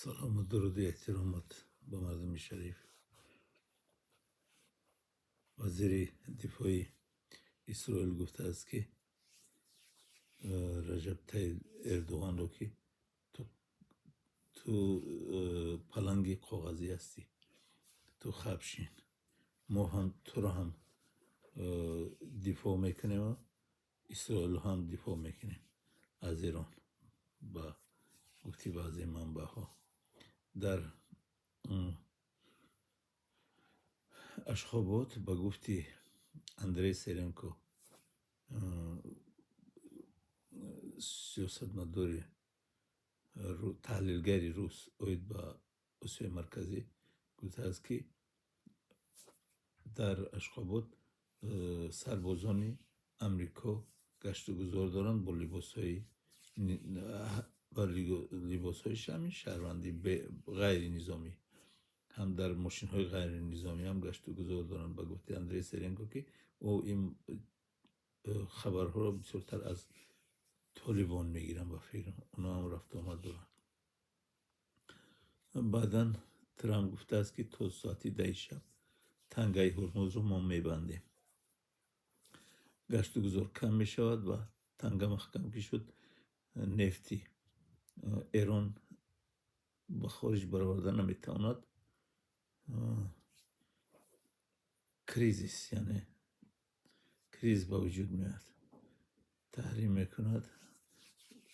سلام و درود و احترامات با مردم شریف. وزیر دفاع اسرائیل گفته است که رجب طیب اردوغان رو که تو پلنگ کاغذی هستی، تو خبشین، ما هم تو را هم دفاع میکنیم و اسرائیل هم دفاع میکنیم از ایران. با گفتی بعضی منبع ها در اشخابات با گفتی اندری سیرنکو سیاستمداری تحلیلگری روس اوید با اسیای مرکزی گفته است که در اشخابات سربازان امریکا گشت و گذار دارند با لباس های همین شهروندی غیر نظامی، هم در ماشین های غیر نظامی هم گشت و گذار دارند. با گفته اندری سرنگو که او این خبرها را بسیارتر از طالبان میگیرن و فکر اونا هم رفت آمد دارن. بعدا ترامپ گفته است که تا ساعت 10 شب تنگه هرمز رو ما میبندیم، گشت و گذار کم میشود و تنگه محکم که شد نفتی ایران به خارج برآوردن نمیتواند، کریزیس یعنی کریز به وجود میاد، تحریم میکند.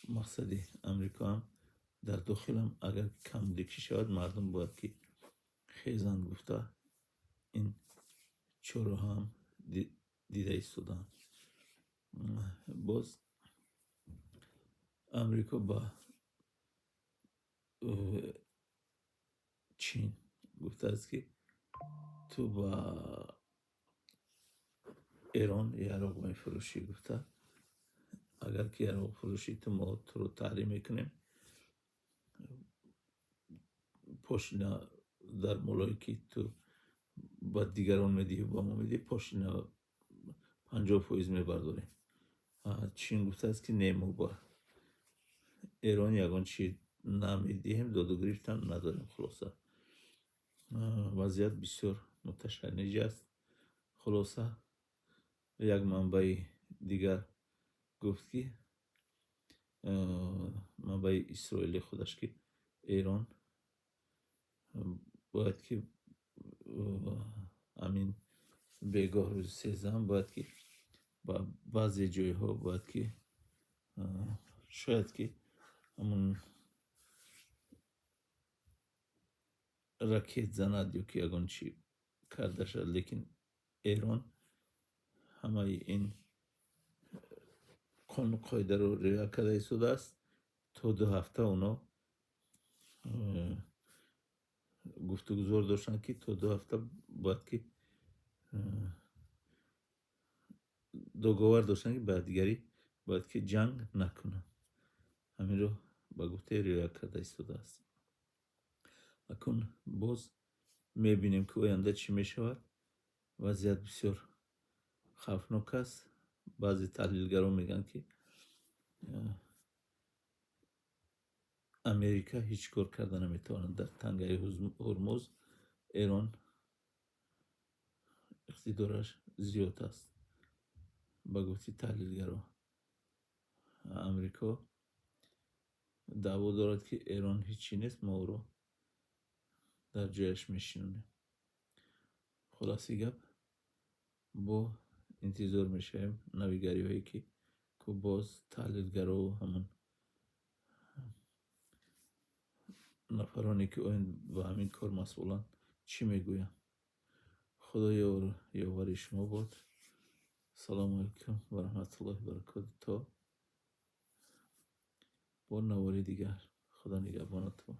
مقصد امریکا هم در داخل هم اگر کم دکی شود مردم باید که خیزند گفته این چرا هم دیده ایستادن. باز امریکا با چین گفته است که تو با ایران یراق میفروشی، گفته اگر که یراق فروشی ما تو رو تحریم میکنیم، پاشنه در مولایی که تو با دیگران میدی و با ما میدی پاشنه 50% میبرداریم. چین گفته است که نیمو با ایران یگان چی نمیدیم، داد و گریفت هم نداریم. خلاصه وضعیت بسیار متشنج است. خلاصه یک منبع دیگر گفت که منبع اسرائیلی خودش که ایران باید که همین بگاه روز 13 باید که با بعضی جای ها باید که شاید که همون راکت زند یا که یگان چی کرده شد، لیکن ایران همه این قانون قاعده رو رعایت کرده ایستاده است. تا 2 هفته اونا گفتگوزار داشتن که تا 2 هفته باید که دوگاور داشتن که بعد دیگری باید که جنگ نکنن. همین رو با گفته رعایت کرده ایستاده است. اکنون باز میبینیم که آینده چی میشود. وضعیت بسیار خوفناک است. بعضی تحلیلگران میگن که امریکا هیچ کار کرده نمیتواند در تنگه هرمز. ایران اقتدارش زیاد است. با گفته تحلیلگران امریکا دعوا دارد که ایران هیچی نیست، ما او رو در جایش میشینونیم. خلاصی گپ با انتظار میشیم نویگری هایی که باز تحلیلگرا و همون نفرانی که با همین کار مسئولن چی میگوین. خدا یاور شما باد. سلام علیکم و رحمت الله و برکاته. تا با نواری دیگر، خدا نگهبانتون.